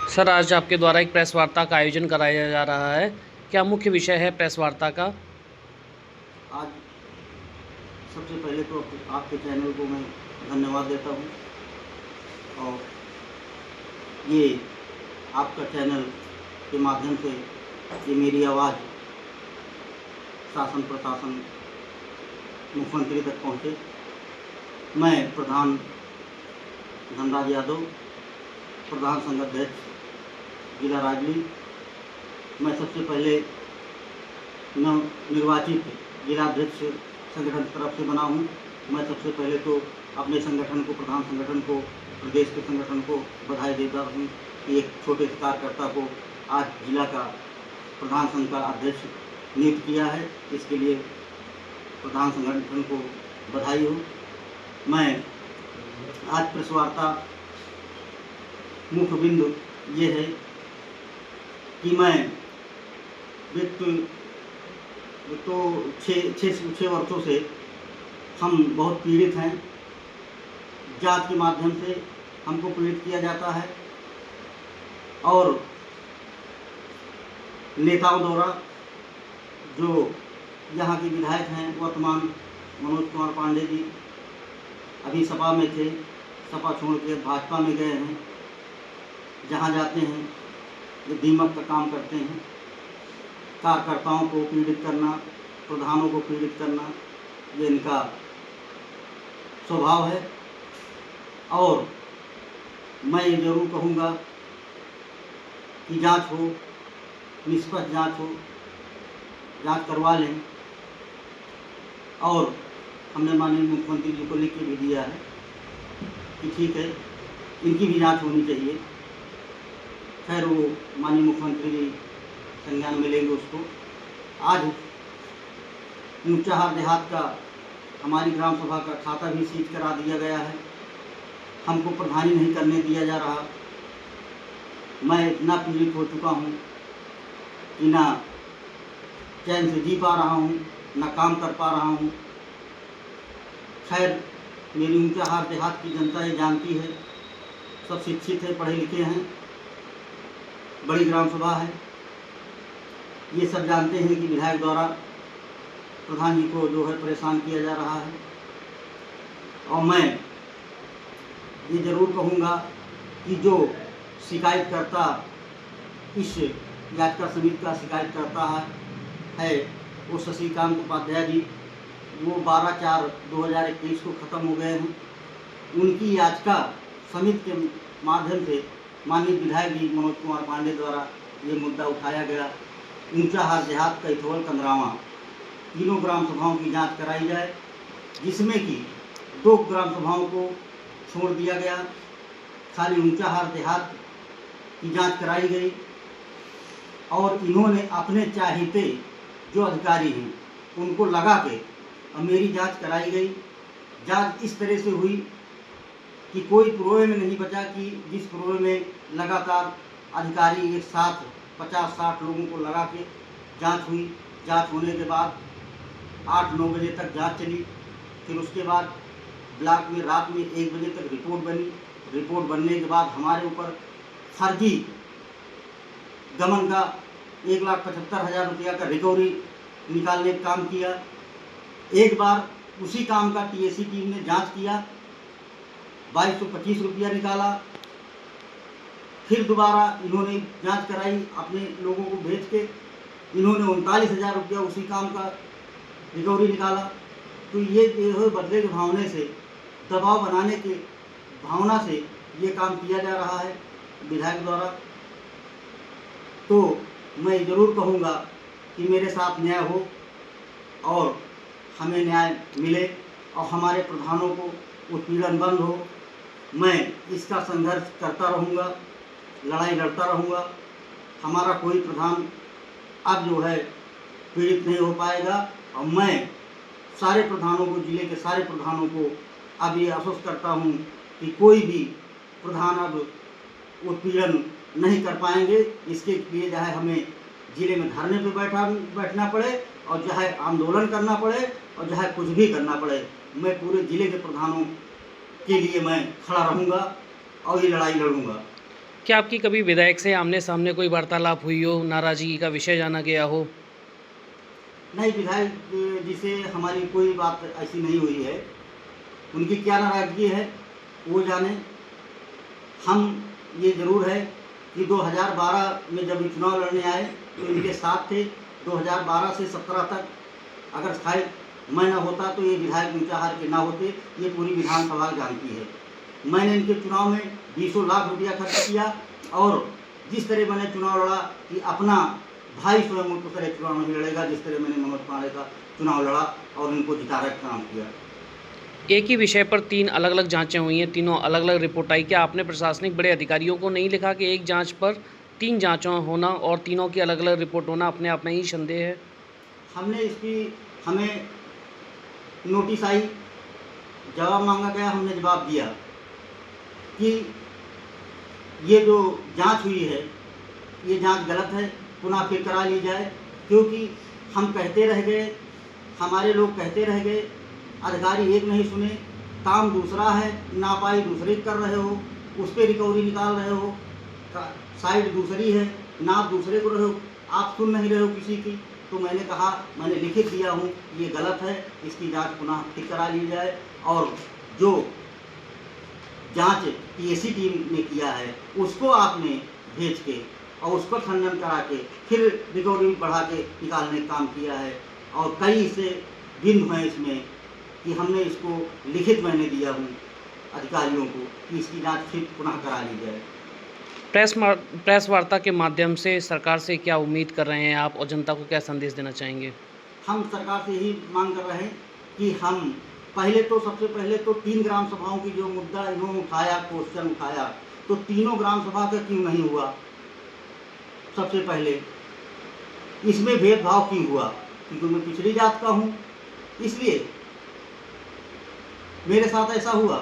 Sir, आज आपके द्वारा एक प्रेस वार्ता का आयोजन कराया जा रहा है। क्या मुख्य विषय है प्रेस वार्ता का? आज सबसे पहले तो आपके चैनल को मैं धन्यवाद देता हूँ और ये आपका चैनल के माध्यम से ये मेरी आवाज़ शासन प्रशासन मुख्यमंत्री तक पहुँचे। मैं प्रधान धनराज यादव, प्रधान संघ अध्यक्ष जिला राजली, मैं सबसे पहले नवनिर्वाचित जिलाध्यक्ष संगठन की तरफ से बना हूँ। मैं सबसे पहले तो अपने संगठन को, प्रधान संगठन को, प्रदेश के संगठन को बधाई देता हूँ कि एक छोटे से कार्यकर्ता को आज जिला का प्रधान संघ का अध्यक्ष नियुक्त किया है। इसके लिए प्रधान संगठन को बधाई हो। मैं आज प्रेस वार्ता मुख्य बिंदु ये है कि मैं तो छः वर्षों से हम बहुत पीड़ित हैं। जांच के माध्यम से हमको पीड़ित किया जाता है और नेताओं द्वारा, जो यहाँ के विधायक हैं वर्तमान मनोज कुमार पांडे जी, अभी सपा में थे, सपा छोड़ के भाजपा में गए हैं। जहाँ जाते हैं ये दीमक का काम करते हैं। कार्यकर्ताओं को पीड़ित करना, प्रधानों को पीड़ित करना, ये इनका स्वभाव है। और मैं ये जरूर कहूँगा कि जांच हो, निष्पक्ष जांच हो, जांच करवा लें। और हमने माननीय मुख्यमंत्री जी को लिख के भी दिया है कि ठीक है, इनकी भी जांच होनी चाहिए। खैर वो माननीय मुख्यमंत्री जी संज्ञान में लेंगे उसको। आज ऊंचाहार देहात का हमारी ग्राम सभा का खाता भी सीज करा दिया गया है। हमको प्रधानी नहीं करने दिया जा रहा। मैं इतना पीड़ित हो चुका हूँ कि ना चैन से जी पा रहा हूँ, ना काम कर पा रहा हूँ। खैर मेरी ऊंचाहार देहात की जनता ये जानती है, सब शिक्षित है, पढ़े लिखे हैं, बड़ी ग्राम सभा है। ये सब जानते हैं कि विधायक द्वारा प्रधान जी को जो है परेशान किया जा रहा है। और मैं ये जरूर कहूँगा कि जो शिकायतकर्ता, इस याचिका समिति का शिकायतकर्ता है वो शशिकांत उपाध्याय जी, वो 12/4/2021 को ख़त्म हो गए हैं। उनकी याचिका समिति के माध्यम से माननीय विधायक जी मनोज कुमार पांडे द्वारा ये मुद्दा उठाया गया। ऊंचाहार देहात का इथवल कंदरावा तीनों ग्राम सभाओं की जांच कराई जाए, जिसमें कि 2 ग्राम सभाओं को छोड़ दिया गया। खाली ऊंचाहार देहात की जांच कराई गई और इन्होंने अपने चाहते जो अधिकारी हैं उनको लगा के और मेरी जांच कराई गई। जांच इस तरह से हुई कि कोई प्रोवे में नहीं बचा कि जिस प्रोवे में लगातार अधिकारी एक साथ 50-60 लोगों को लगा के जांच हुई। जांच होने के बाद 8-9 बजे तक जांच चली। फिर उसके बाद ब्लॉक में रात में 1 बजे तक रिपोर्ट बनी। रिपोर्ट बनने के बाद हमारे ऊपर फर्जी गमन का 1,75,000 रुपया का रिकवरी निकालने का काम किया। एक बार उसी काम का टीएसी टीम ने जांच किया, 2225 रुपया निकाला। फिर दोबारा इन्होंने जांच कराई अपने लोगों को भेज के, इन्होंने 39,000 रुपया उसी काम का रिकवरी निकाला। तो ये बदले के भावने से, दबाव बनाने के भावना से ये काम किया जा रहा है विधायक द्वारा। तो मैं ज़रूर कहूँगा कि मेरे साथ न्याय हो और हमें न्याय मिले और हमारे प्रधानों को उत्पीड़न बंद हो। मैं इसका संघर्ष करता रहूँगा, लड़ाई लड़ता रहूँगा। हमारा कोई प्रधान अब जो है पीड़ित नहीं हो पाएगा। और मैं सारे प्रधानों को, जिले के सारे प्रधानों को अब ये आश्वस्त करता हूँ कि कोई भी प्रधान अब उत्पीड़न नहीं कर पाएंगे। इसके लिए चाहे हमें जिले में धरने पे बैठना पड़े और चाहे आंदोलन करना पड़े और चाहे कुछ भी करना पड़े, मैं पूरे जिले के प्रधानों के लिए मैं खड़ा रहूँगा और ये लड़ाई लड़ूँगा। क्या आपकी कभी विधायक से आमने-सामने कोई वार्तालाप हुई हो, नाराज़गी का विषय जाना गया हो? नहीं, विधायक जी से हमारी कोई बात ऐसी नहीं हुई है। उनकी क्या नाराज़गी है वो जाने। हम ये ज़रूर है कि 2012 में जब ये चुनाव लड़ने आए तो इनके साथ थे। 2012 से 17 तक अगर शायद मैं ना होता तो ये विधायक ऊंचाहार के ना होते, ये पूरी विधानसभा जानती है। मैंने इनके चुनाव में बीसों लाख रुपया खर्च किया और जिस तरह मैंने चुनाव लड़ा कि अपना भाई स्वयं उस तरह चुनाव नहीं लड़ेगा जिस तरह मैंने मनोज पांडे का चुनाव लड़ा और इनको जिताने का काम किया। एक ही विषय पर 3 अलग-अलग जाँचें हुई हैं, तीनों अलग-अलग रिपोर्ट आई। क्या आपने प्रशासनिक बड़े अधिकारियों को नहीं लिखा कि एक जाँच पर 3 जाँचें होना और तीनों की अलग-अलग रिपोर्ट होना अपने आप में ही संदेह है? हमने इसकी हमें नोटिस आई, जवाब मांगा गया, हमने जवाब दिया कि ये जो जांच हुई है ये जांच गलत है, पुनः फिर करा ली जाए। क्योंकि हम कहते रह गए, हमारे लोग कहते रह गए, अधिकारी एक नहीं सुने, काम दूसरा है, नापाई दूसरे कर रहे हो, उस पर रिकवरी निकाल रहे हो, साइड दूसरी है, नाप दूसरे को रहे हो, आप सुन नहीं रहे हो किसी की। तो मैंने कहा, मैंने लिखित दिया हूँ ये गलत है, इसकी जांच पुनः फिर करा ली जाए और जो जांच पीएसी टीम ने किया है उसको आपने भेज के और उसको खंडन करा के फिर रिकवरी बढ़ा के निकालने का काम किया है। और कई ऐसे बिंदु हैं इसमें कि हमने इसको लिखित मैंने दिया हूँ अधिकारियों को कि इसकी जांच फिर पुनः करा ली जाए। प्रेस वार्ता के माध्यम से सरकार से क्या उम्मीद कर रहे हैं आप और जनता को क्या संदेश देना चाहेंगे? हम सरकार से यही मांग कर रहे हैं कि हम सबसे पहले तो 3 ग्राम सभाओं की जो मुद्दा इन्होंने उठाया, क्वेश्चन उठाया, तो तीनों ग्राम सभा का क्यों नहीं हुआ? सबसे पहले इसमें भेदभाव क्यों हुआ? क्योंकि मैं पिछड़ी जात का हूँ, इसलिए मेरे साथ ऐसा हुआ।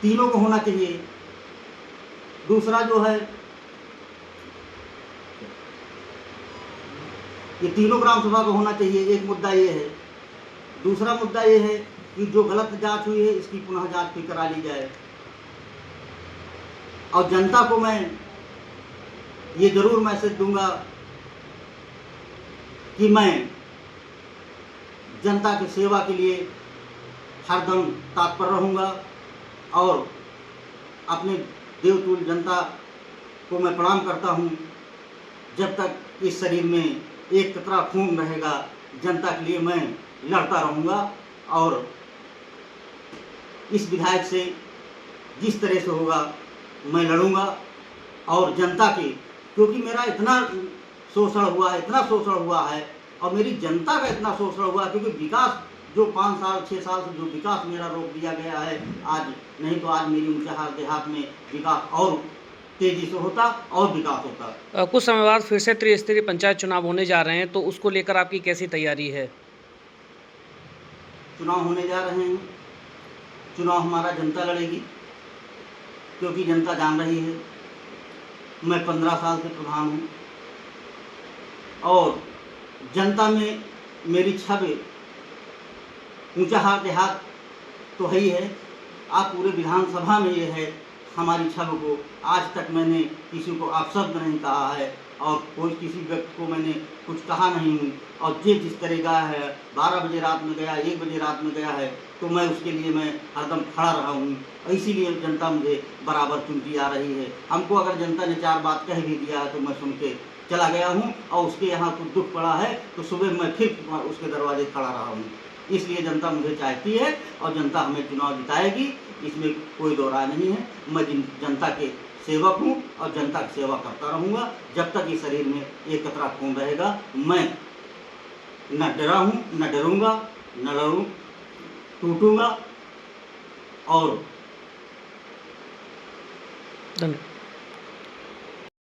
तीनों को होना चाहिए। दूसरा जो है, ये तीनों ग्राम सभा को होना चाहिए, एक मुद्दा ये है। दूसरा मुद्दा ये है कि जो गलत जांच हुई है इसकी पुनः जांच फिर करा ली जाए। और जनता को मैं ये जरूर मैसेज दूंगा कि मैं जनता की सेवा के लिए हरदम तत्पर रहूंगा और अपने देवतुल्य जनता को मैं प्रणाम करता हूं। जब तक इस शरीर में एक कतरा खून रहेगा, जनता के लिए मैं लड़ता रहूंगा और इस विधायक से जिस तरह से होगा मैं लड़ूंगा और जनता के, क्योंकि मेरा इतना शोषण हुआ है और मेरी जनता का इतना शोषण हुआ, क्योंकि विकास जो 5 साल 6 साल से जो विकास मेरा रोक दिया गया है, आज नहीं तो आज मेरी ऊंचाहार देहात में विकास और तेजी से होता और विकास होता। कुछ समय बाद फिर से त्रिस्तरीय पंचायत चुनाव होने जा रहे हैं, तो उसको लेकर आपकी कैसी तैयारी है? चुनाव होने जा रहे हैं, चुनाव हमारा जनता लड़ेगी, क्योंकि जनता जान रही है मैं 15 साल से प्रधान हूँ और जनता में मेरी छवि ऊंचाहार देहात तो है ही है। आप पूरे विधानसभा में ये है हमारी छवि को, आज तक मैंने किसी को अपशब्द नहीं कहा है और कोई किसी व्यक्ति को मैंने कुछ कहा नहीं हूँ। और जिस तरह गया है 12 बजे रात में गया, 1 बजे रात में गया है, तो मैं उसके लिए मैं हरदम खड़ा रहा हूँ। इसीलिए जनता मुझे बराबर चुनती आ रही है। हमको अगर जनता ने 4 बात कह भी दिया है तो मैं सुन के चला गया हूँ और उसके यहाँ कुछ दुख पड़ा है तो सुबह मैं फिर उसके दरवाजे खड़ा रहा हूँ। इसलिए जनता मुझे चाहती है और जनता हमें चुनाव जिताएगी, इसमें कोई दो राय नहीं है। मैं जनता के सेवक हूँ और जनता की सेवा करता रहूँगा। जब तक इस शरीर में एक कतरा खून रहेगा मैं न डरा हूँ, न डरूँगा, न लड़ूँ, टूटूँगा और धन्यवाद।